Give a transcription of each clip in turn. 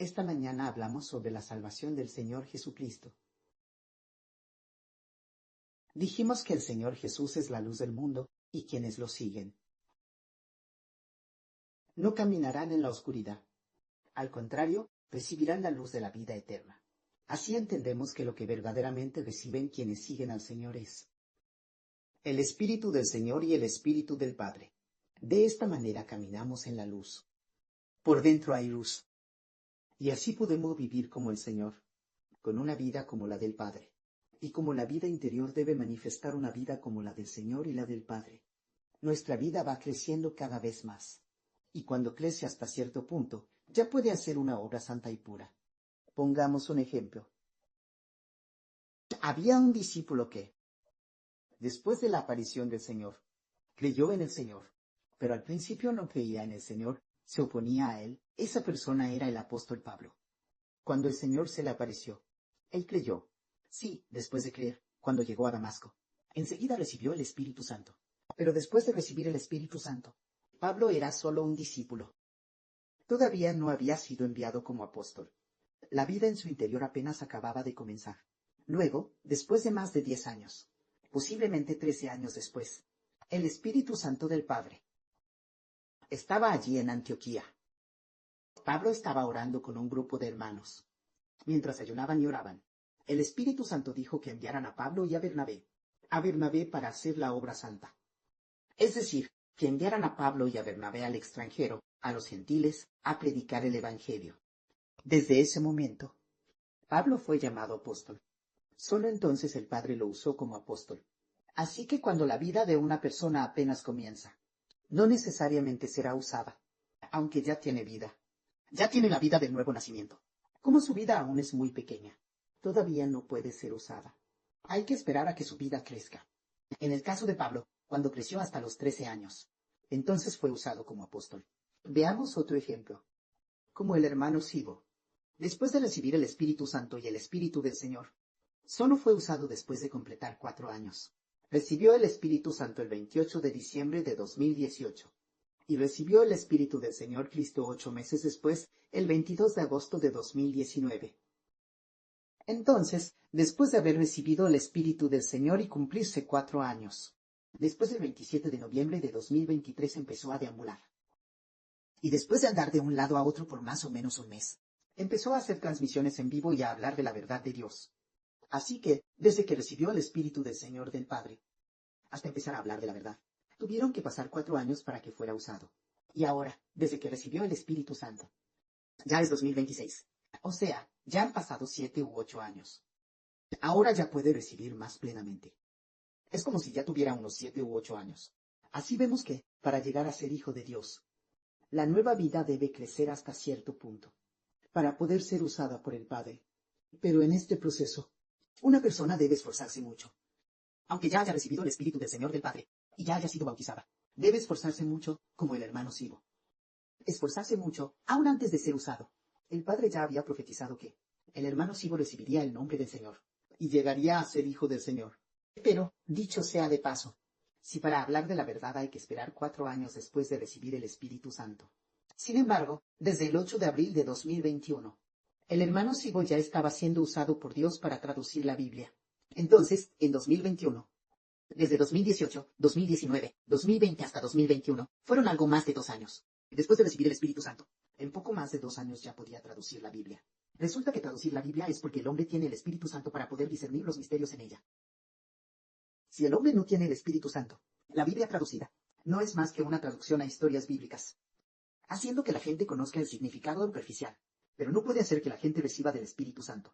Esta mañana hablamos sobre la salvación del Señor Jesucristo. Dijimos que el Señor Jesús es la luz del mundo y quienes lo siguen no caminarán en la oscuridad. Al contrario, recibirán la luz de la vida eterna. Así entendemos que lo que verdaderamente reciben quienes siguen al Señor es el Espíritu del Señor y el Espíritu del Padre. De esta manera caminamos en la luz. Por dentro hay luz. Y así podemos vivir como el Señor, con una vida como la del Padre. Y como la vida interior debe manifestar una vida como la del Señor y la del Padre. Nuestra vida va creciendo cada vez más. Y cuando crece hasta cierto punto, ya puede hacer una obra santa y pura. Pongamos un ejemplo. Había un discípulo que, después de la aparición del Señor, creyó en el Señor, pero al principio no creía en el Señor, se oponía a él. Esa persona era el apóstol Pablo. Cuando el Señor se le apareció, él creyó. Sí, después de creer, cuando llegó a Damasco, enseguida recibió el Espíritu Santo. Pero después de recibir el Espíritu Santo, Pablo era solo un discípulo. Todavía no había sido enviado como apóstol. La vida en su interior apenas acababa de comenzar. Luego, después de más de 10 años, posiblemente 13 años después, el Espíritu Santo del Padre estaba allí en Antioquía. Pablo estaba orando con un grupo de hermanos. Mientras ayunaban y oraban, el Espíritu Santo dijo que enviaran a Pablo y a Bernabé para hacer la obra santa. Es decir, que enviaran a Pablo y a Bernabé al extranjero, a los gentiles, a predicar el Evangelio. Desde ese momento, Pablo fue llamado apóstol. Solo entonces el Padre lo usó como apóstol. Así que cuando la vida de una persona apenas comienza, no necesariamente será usada, aunque ya tiene vida. Ya tiene la vida del nuevo nacimiento. Como su vida aún es muy pequeña, todavía no puede ser usada. Hay que esperar a que su vida crezca. En el caso de Pablo, cuando creció hasta los 13 años, entonces fue usado como apóstol. Veamos otro ejemplo. Como el hermano Sibo, después de recibir el Espíritu Santo y el Espíritu del Señor, solo fue usado después de completar 4 años. Recibió el Espíritu Santo el 28 de diciembre de 2018 y recibió el Espíritu del Señor Cristo 8 meses después, el 22 de agosto de 2019. Entonces, después de haber recibido el Espíritu del Señor y cumplirse 4 años, después del 27 de noviembre de 2023 empezó a deambular. Y después de andar de un lado a otro por más o menos un mes, empezó a hacer transmisiones en vivo y a hablar de la verdad de Dios. Así que, desde que recibió el Espíritu del Señor del Padre, hasta empezar a hablar de la verdad, tuvieron que pasar 4 años para que fuera usado. Y ahora, desde que recibió el Espíritu Santo, ya es 2026. O sea, ya han pasado 7 u 8 años. Ahora ya puede recibir más plenamente. Es como si ya tuviera unos 7 u 8 años. Así vemos que, para llegar a ser hijo de Dios, la nueva vida debe crecer hasta cierto punto, para poder ser usada por el Padre. Pero en este proceso, una persona debe esforzarse mucho. Aunque ya haya recibido el Espíritu del Señor del Padre, y ya haya sido bautizada, debe esforzarse mucho como el hermano Sibo. Esforzarse mucho, aún antes de ser usado. El Padre ya había profetizado que el hermano Sibo recibiría el nombre del Señor, y llegaría a ser hijo del Señor. Pero, dicho sea de paso, si para hablar de la verdad hay que esperar 4 años después de recibir el Espíritu Santo. Sin embargo, desde el 8 de abril de 2021, el hermano Sibo ya estaba siendo usado por Dios para traducir la Biblia. Entonces, en 2021, desde 2018, 2019, 2020 hasta 2021, fueron algo más de 2 años. Después de recibir el Espíritu Santo, en poco más de 2 años ya podía traducir la Biblia. Resulta que traducir la Biblia es porque el hombre tiene el Espíritu Santo para poder discernir los misterios en ella. Si el hombre no tiene el Espíritu Santo, la Biblia traducida no es más que una traducción a historias bíblicas, haciendo que la gente conozca el significado superficial, pero no puede hacer que la gente reciba del Espíritu Santo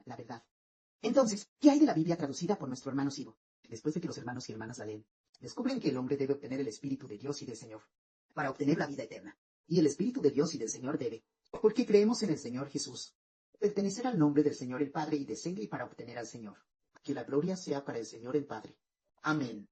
la verdad. Entonces, ¿qué hay de la Biblia traducida por nuestro hermano Sibo? Después de que los hermanos y hermanas la leen, descubren que el hombre debe obtener el Espíritu de Dios y del Señor, para obtener la vida eterna. Y el Espíritu de Dios y del Señor debe, porque creemos en el Señor Jesús, pertenecer al nombre del Señor el Padre y descender para obtener al Señor. Que la gloria sea para el Señor el Padre. Amén.